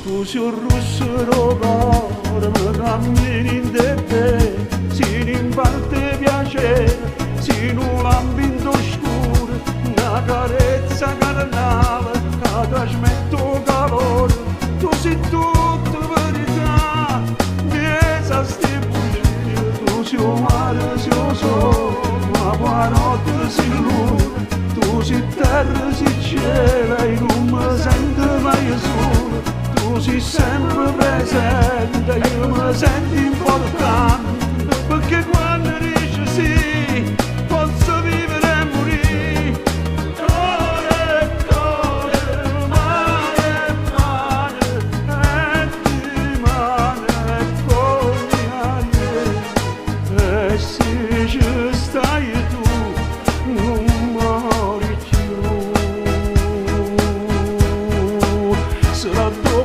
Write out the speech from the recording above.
Tu sei un russo d'oro, mi cammini in te, si in parte piacere, si in un ambito scuro, una carezza carnale, che trasmetto calore. Tu sei tutta verità, miesa sti bugie, tu sei un mare, sei un sole, ma poi notte si luna, tu sei terra, sei cielo, e non mi sento mai solo. Tu sei sempre presente, io mi sento importante, perché quando